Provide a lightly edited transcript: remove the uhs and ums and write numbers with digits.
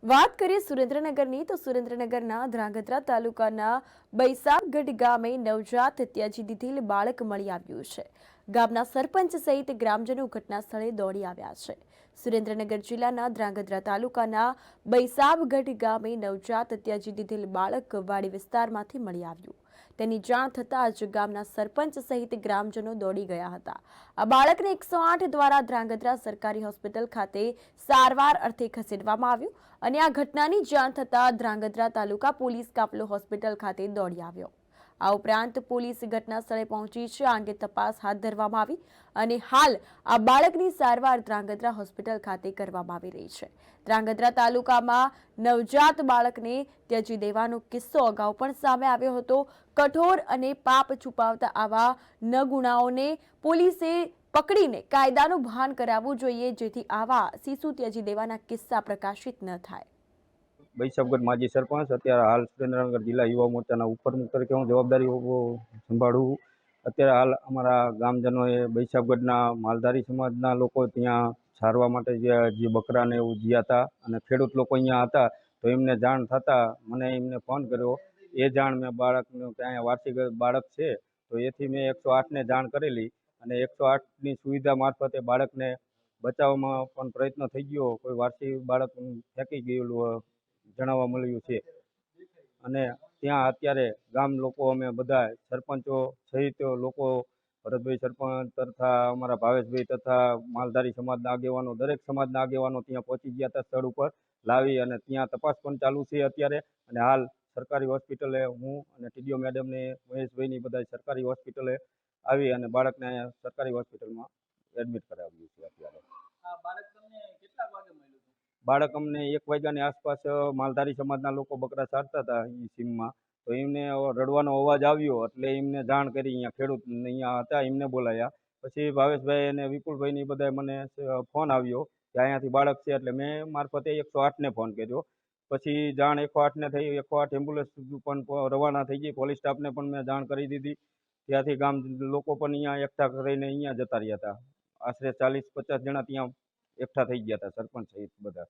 વાત કરીએ સુરેન્દ્રનગરની તો સુરેન્દ્રનગરના ધ્રાંગધ્રા તાલુકાના બૈસાગઢ ગામે નવજાત ત્યજી દીધેલ બાળક મળી આવ્યું છે। ગામના સરપંચ સહિત ગ્રામજનો ઘટના સ્થળે દોડી આવ્યા છે। સુરેન્દ્રનગર જિલ્લાના ધ્રાંગધ્રા તાલુકાના બૈસાબગઢ ગામે નવજાત ત્યજી દીધેલ બાળક વાડી વિસ્તારમાંથી મળી આવ્યું। તેની જાણ થતાં જ ગામના સરપંચ સહિત ગ્રામજનો દોડી ગયા હતા। આ બાળકને 108 દ્વારા ધ્રાંગધ્રા સરકારી હોસ્પિટલ ખાતે સારવાર અર્થે ખસેડવામાં આવ્યું અને આ ઘટનાની જાણ થતાં ધ્રાંગધ્રા તાલુકા પોલીસ કાફલો હોસ્પિટલ ખાતે દોડી આવ્યો। આ ઉપરાંત પોલીસ ઘટના સ્થળે પહોંચી છે। આ અંગે તપાસ હાથ ધરવામાં આવી અને હાલ આ બાળકની સારવાર ધ્રાંગધ્રા હોસ્પિટલ ખાતે કરવામાં આવી રહી છે। ધ્રાંગધ્રા તાલુકામાં નવજાત બાળકને ત્યજી દેવાનો કિસ્સો અગાઉ પણ સામે આવ્યો હતો। કઠોર અને પાપ છુપાવતા આવા ન ગુનાઓને પોલીસે પકડીને કાયદાનું ભાન કરાવવું જોઈએ, જેથી આવા શિશુ ત્યજી દેવાના કિસ્સા પ્રકાશિત ન થાય। બૈસાબગઢ માજી સરપંચ અત્યારે હાલ સુરેન્દ્રનગર જિલ્લા યુવા મોરચાના ઉપપ્રમુખ તરીકે હું જવાબદારી સંભાળું। અત્યારે હાલ અમારા ગામજનોએ બૈસાબગઢના માલધારી સમાજના લોકો ત્યાં સારવા માટે જે બકરાને એવું જ્યાં હતા અને ખેડૂત લોકો અહીંયા હતા, તો એમને જાણ થતાં મને એમને ફોન કર્યો। એ જાણ મેં બાળકનું ત્યાં વાર્ષિક બાળક છે તો એથી મેં 108ને જાણ કરેલી અને 108ની સુવિધા મારફતે બાળકને બચાવવામાં પણ પ્રયત્ન થઈ ગયો। કોઈ વાર્ષિક બાળક ફેંકી ગયેલું જણાવવા મળ્યું છે અને ત્યાં અત્યારે ગામ લોકો અમે બધા સરપંચો સહિત લોકો, ભરતભાઈ સરપંચ તથા અમારા ભાવેશભાઈ તથા માલધારી સમાજના આગેવાનો, દરેક સમાજના આગેવાનો ત્યાં પહોંચી ગયા હતા સ્થળ ઉપર લાવી અને ત્યાં તપાસ પણ ચાલુ છે અત્યારે। અને હાલ સરકારી હોસ્પિટલે હું અને ટીડીઓ મેડમને મહેશભાઈની બધા સરકારી હોસ્પિટલે આવી અને બાળકને અહીંયા સરકારી હોસ્પિટલમાં એડમિટ કરાવ્યું છે અત્યારે। બાળક અમને 1 વાગ્યાની આસપાસ માલધારી સમાજના લોકો બકરા ચારતા હતા એ સીમમાં, તો એમને રડવાનો અવાજ આવ્યો એટલે એમને જાણ કરી। અહીંયા ખેડૂત અહીંયા હતા એમને બોલાયા, પછી ભાવેશભાઈ અને વિપુલભાઈની બધા મને ફોન આવ્યો કે અહીંયાથી બાળક છે, એટલે મેં મારફતે 108ને ફોન કર્યો। પછી જાણ 108ને થઈ, 108 એમ્બ્યુલન્સ પણ રવાના થઈ ગઈ, પોલીસ સ્ટાફને પણ મેં જાણ કરી દીધી। ત્યાંથી ગામ લોકો પણ અહીંયા એકઠા કરીને અહીંયા જતા રહ્યા હતા। આશરે 40-50 જણા ત્યાં એકઠા થઈ ગયા હતા, સરપંચ સહિત બધા।